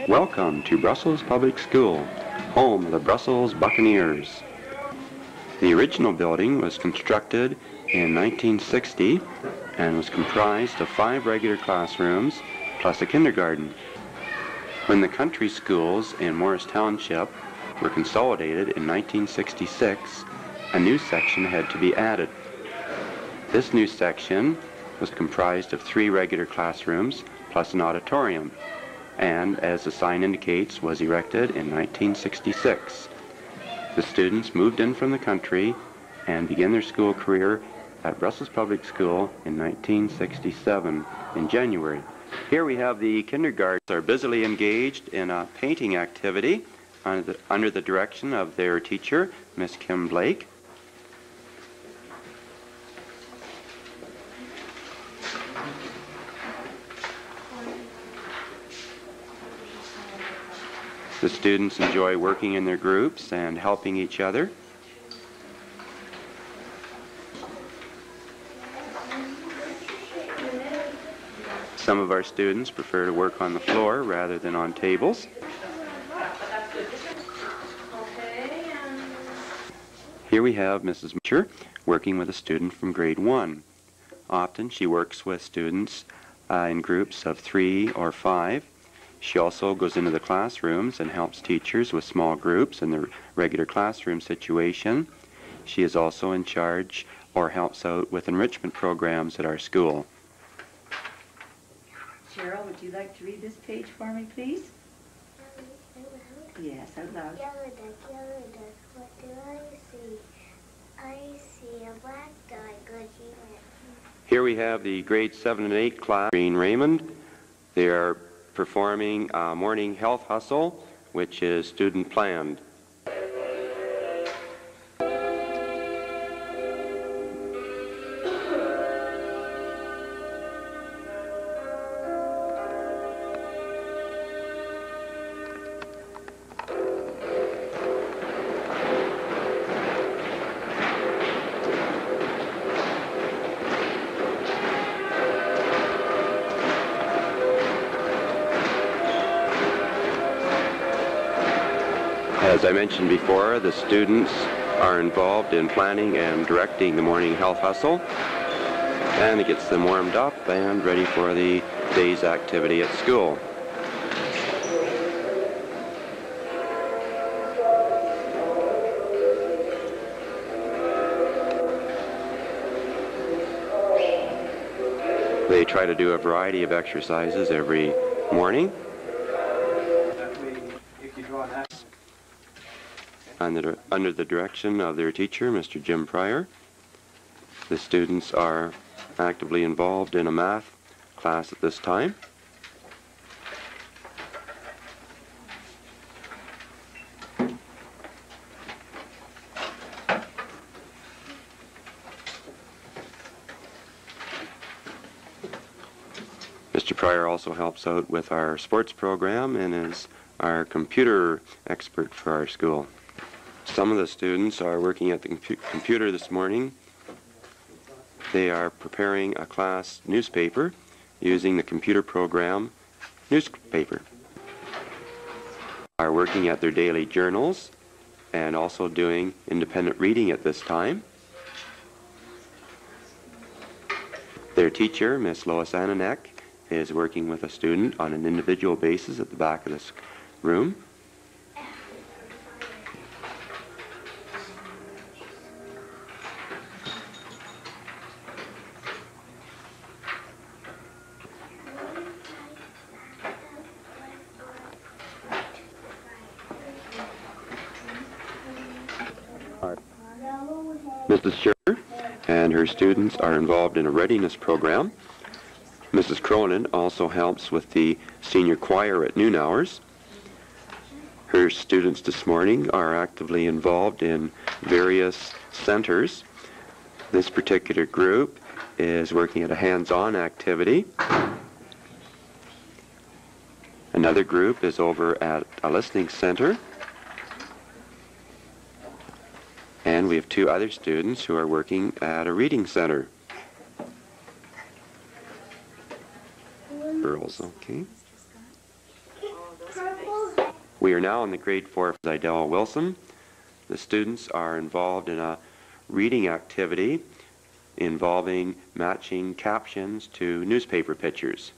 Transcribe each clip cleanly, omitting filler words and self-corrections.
Welcome to Brussels Public School, home of the Brussels Buccaneers. The original building was constructed in 1960 and was comprised of 5 regular classrooms plus a kindergarten. When the country schools in Morris Township were consolidated in 1966, a new section had to be added. This new section was comprised of 3 regular classrooms plus an auditorium, and, as the sign indicates, was erected in 1966. The students moved in from the country and began their school career at Brussels Public School in 1967 in January. Here we have the kindergartners are busily engaged in a painting activity under the direction of their teacher, Miss Kim Blake. The students enjoy working in their groups and helping each other. Some of our students prefer to work on the floor rather than on tables. Here we have Mrs. Mitcher working with a student from grade 1. Often she works with students in groups of 3 or 5. She also goes into the classrooms and helps teachers with small groups in the regular classroom situation. She is also in charge or helps out with enrichment programs at our school. Cheryl, would you like to read this page for me, please? Yes, out loud. Yellow duck, what do I see? I see a black dog, good evening. Here we have the grade 7 and 8 class in Raymond. They are performing a morning health hustle, which is student planned. As I mentioned before, the students are involved in planning and directing the morning health hustle, and it gets them warmed up and ready for the day's activity at school. They try to do a variety of exercises every morning. Under the direction of their teacher, Mr. Jim Pryor. The students are actively involved in a math class at this time. Mr. Pryor also helps out with our sports program and is our computer expert for our school. Some of the students are working at the computer this morning. They are preparing a class newspaper using the computer program Newspaper. Are working at their daily journals and also doing independent reading at this time. Their teacher, Miss Lois Ananek, is working with a student on an individual basis at the back of this room. Mrs. Scher and her students are involved in a readiness program. Mrs. Cronin also helps with the senior choir at noon hours. Her students this morning are actively involved in various centers. This particular group is working at a hands-on activity. Another group is over at a listening center. And we have 2 other students who are working at a reading center. Girls, okay. We are now in the grade 4 Idell Wilson. The students are involved in a reading activity involving matching captions to newspaper pictures.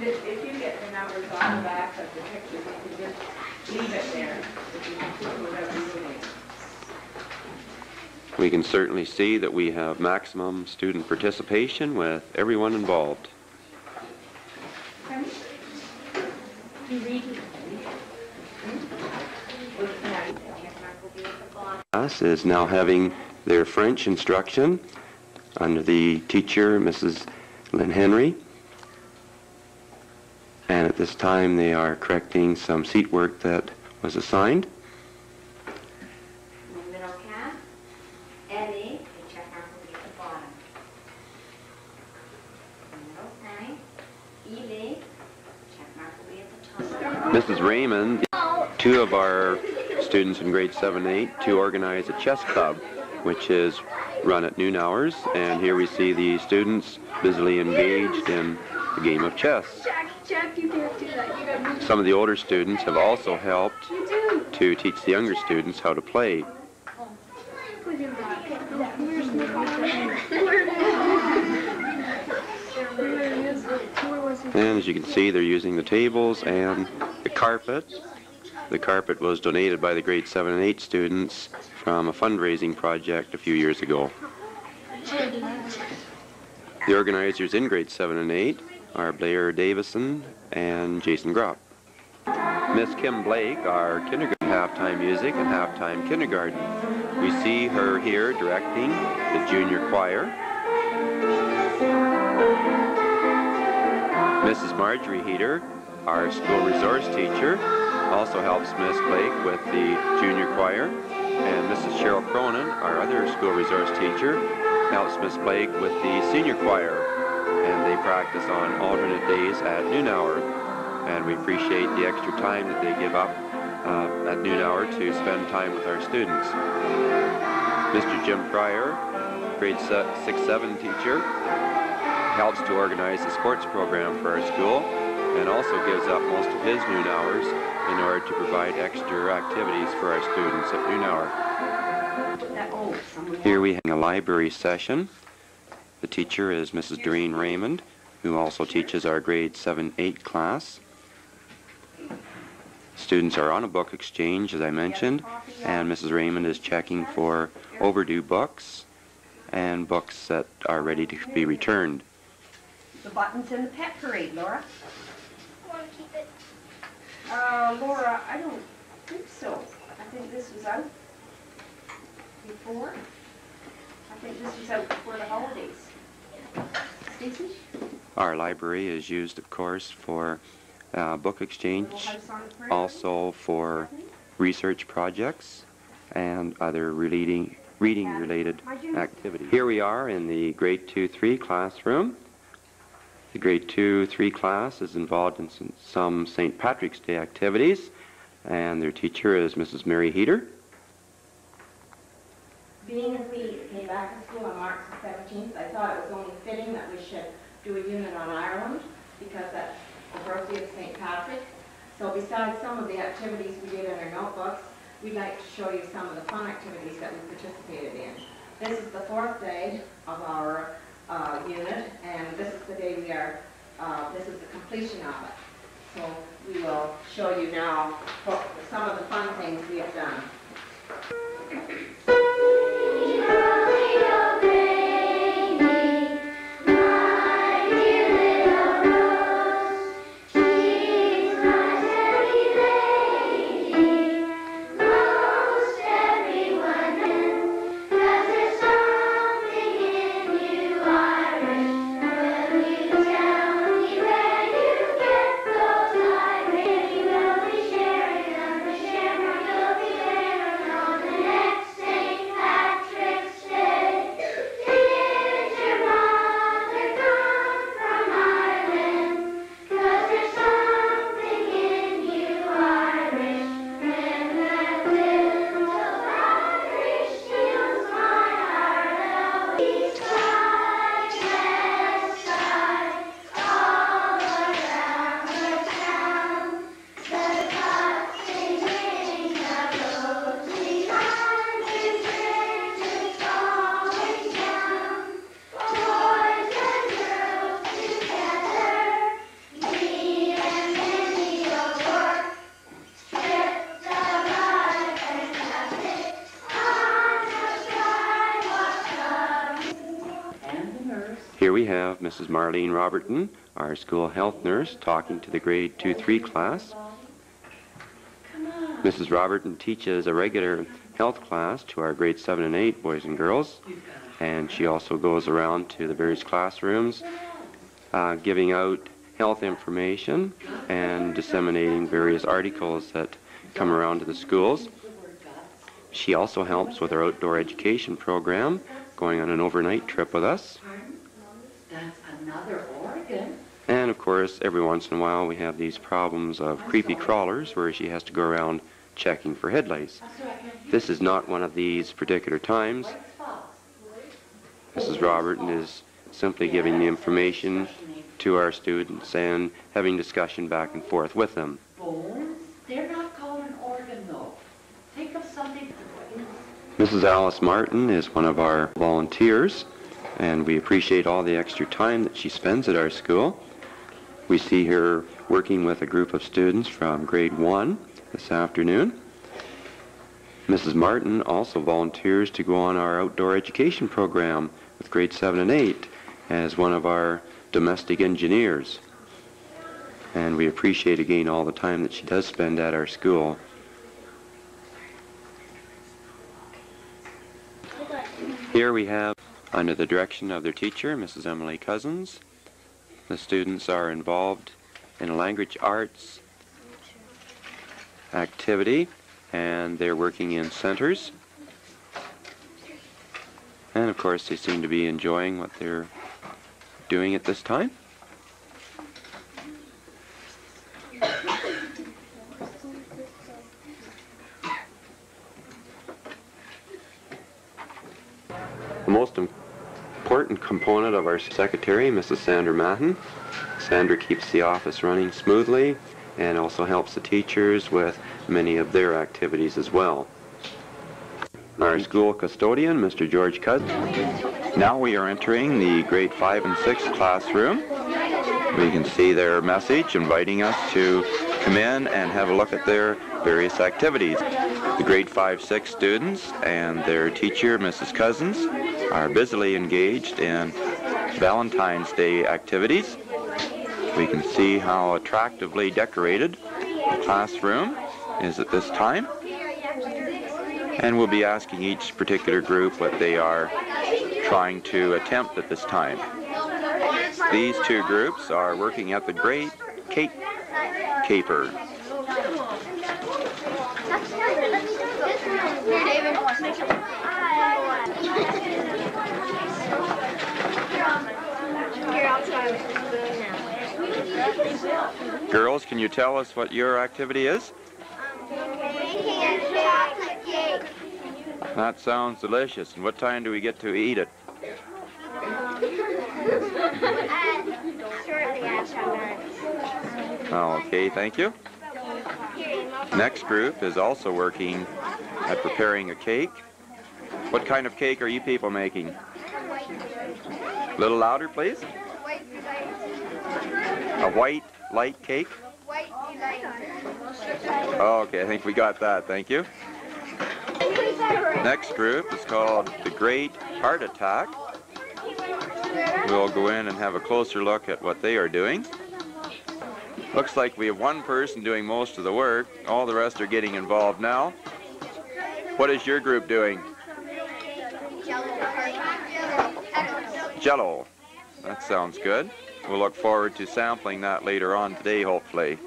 If you get the numbers on the back of the picture, you can just leave it there. If you can put whatever you need. We can certainly see that we have maximum student participation with everyone involved. You read Class is now having their French instruction under the teacher, Mrs. Lynn Henry. And at this time they are correcting some seat work that was assigned. In the middle cap, Eddie, the check mark will be at the bottom. In the middle sign, Evie, check mark will be at the top. Mrs. Raymond, two of our students in grade 7-8 to organize a chess club, which is run at noon hours. And here we see the students busily engaged in the game of chess. Jack, you can't do that. You gotta move. Some of the older students have also helped to teach the younger students how to play. Put him back. Where's the And as you can see, they're using the tables and the carpet. The carpet was donated by the grade 7 and 8 students from a fundraising project a few years ago. The organizers in grade 7 and 8 are Blair Davison and Jason Gropp. Miss Kim Blake, our kindergarten halftime music and halftime kindergarten. We see her here directing the junior choir. Mrs. Marjorie Heater, our school resource teacher, also helps Miss Blake with the junior choir. And Mrs. Cheryl Cronin, our other school resource teacher, helps Miss Blake with the senior choir. And they practice on alternate days at noon hour. And we appreciate the extra time that they give up at noon hour to spend time with our students. Mr. Jim Pryor, grade 6-7 teacher, helps to organize the sports program for our school and also gives up most of his noon hours in order to provide extra activities for our students at noon hour. Here we have a library session. The teacher is Mrs. Doreen Raymond, who also teaches our grade 7-8 class. Students are on a book exchange, as I mentioned, and Mrs. Raymond is checking for overdue books and books that are ready to be returned. the buttons in the pet parade, Laura. I want to keep it. Laura, I don't think so. I think this was out before. I think this was out before the holidays. Stacy? Our library is used, of course, for book exchange, also for research projects and other reading-related activities. Here we are in the grade 2-3 classroom. The grade 2-3 class is involved in some St. Patrick's Day activities, and their teacher is Mrs. Mary Heater. Being as we came back to school on March the 17th, I thought it was only fitting that we should do a unit on Ireland, because that's the birthday of St. Patrick. So besides some of the activities we did in our notebooks, we'd like to show you some of the fun activities that we participated in. This is the fourth day of our unit, and this is the day we are, this is the completion of it. So we will show you now some of the fun things we have done. Here we have Mrs. Marlene Robertson, our school health nurse, talking to the grade 2-3 class. Mrs. Robertson teaches a regular health class to our grade 7 and 8 boys and girls, and she also goes around to the various classrooms giving out health information and disseminating various articles that come around to the schools. She also helps with our outdoor education program, going on an overnight trip with us. That's another organ. And of course, every once in a while we have these problems of creepy crawlers where she has to go around checking for head lice. This is not one of these particular times. Mrs. Robertson is simply giving the information to our students and having discussion back and forth with them. Bones? They're not called an organ, though. Think of something. Mrs. Alice Martin is one of our volunteers, and we appreciate all the extra time that she spends at our school. We see her working with a group of students from grade 1 this afternoon. Mrs. Martin also volunteers to go on our outdoor education program with grade 7 and 8 as one of our domestic engineers. And we appreciate again all the time that she does spend at our school. Here we have, under the direction of their teacher, Mrs. Emily Cousins, the students are involved in a language arts activity, and they're working in centers. And of course they seem to be enjoying what they're doing at this time. The most important component of our secretary, Mrs. Sandra Mahon. Sandra keeps the office running smoothly and also helps the teachers with many of their activities as well. Our school custodian, Mr. George Cousins. Now we are entering the grade 5 and 6 classroom. We can see their message inviting us to come in and have a look at their various activities. The grade 5-6 students and their teacher, Mrs. Cousins, are busily engaged in Valentine's Day activities. We can see how attractively decorated the classroom is at this time. And we'll be asking each particular group what they are trying to attempt at this time. These two groups are working at the Great Cake Caper. Girls, can you tell us what your activity is? Chocolate cake. That sounds delicious. And what time do we get to eat it? Shortly after lunch. Okay, thank you. Next group is also working at preparing a cake. What kind of cake are you people making? A little louder, please. A white light cake? Okay, I think we got that. Thank you. Next group is called the Great Heart Attack. We'll go in and have a closer look at what they are doing. Looks like we have one person doing most of the work. All the rest are getting involved now. What is your group doing? Jello. That sounds good. We'll look forward to sampling that later on today, hopefully.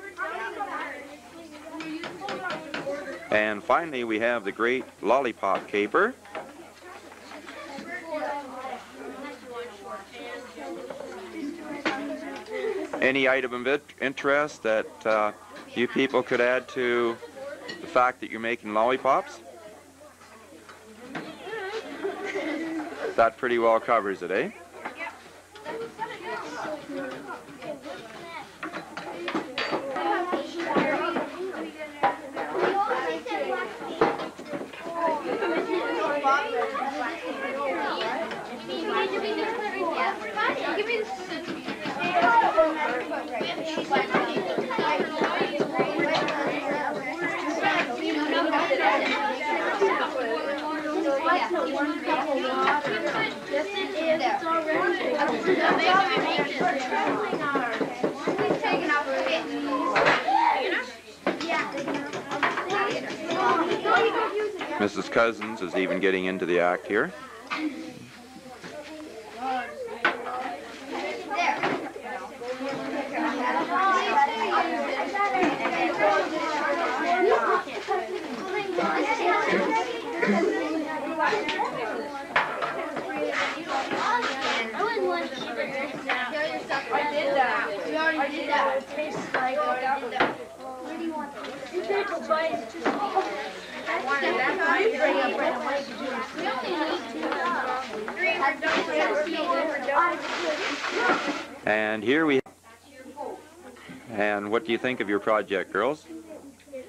And finally, we have the Great Lollipop Caper. Any item of interest that you people could add to the fact that you're making lollipops? That pretty well covers it, eh? Mrs. Cousins is even getting into the act here. And here we and what do you think of your project, girls?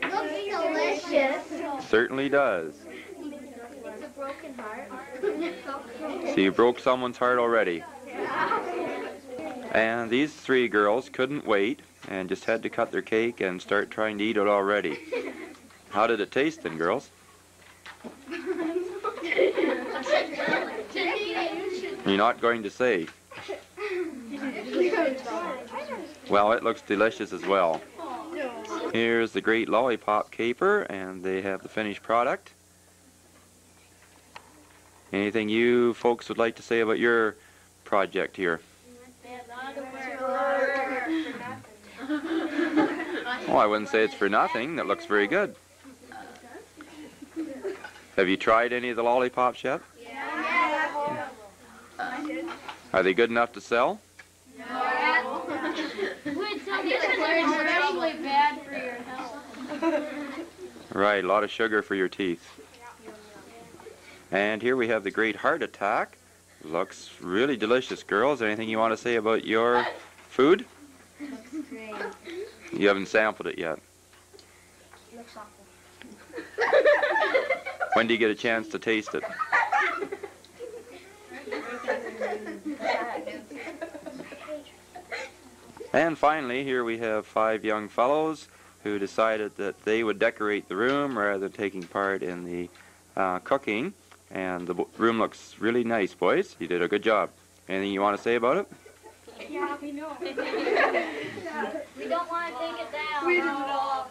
Looks delicious. Certainly does. It's a broken heart. So you broke someone's heart already. And these three girls couldn't wait and just had to cut their cake and start trying to eat it already. How did it taste then, girls? You're not going to say. Well, it looks delicious as well. Here's the great lollipop caper, and they have the finished product. Anything you folks would like to say about your project here? Oh, I wouldn't say it's for nothing. That looks very good. Have you tried any of the lollipops yet? Yeah. Are they good enough to sell? Especially bad for your health. Right, a lot of sugar for your teeth. And here we have the Great Heart Attack. Looks really delicious, girls. Anything you want to say about your food? Looks great. You haven't sampled it yet. Looks awful. When do you get a chance to taste it? And finally, here we have 5 young fellows who decided that they would decorate the room rather than taking part in the cooking. And the room looks really nice, boys. You did a good job. Anything you want to say about it? Yeah, we know. We don't want to take it down. We don't know.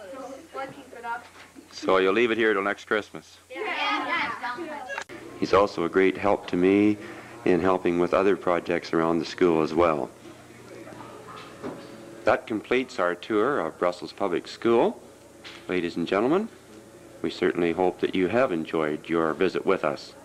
Let's keep it up. So you'll leave it here till next Christmas. Yeah. He's also a great help to me in helping with other projects around the school as well. That completes our tour of Brussels Public School. Ladies and gentlemen, we certainly hope that you have enjoyed your visit with us.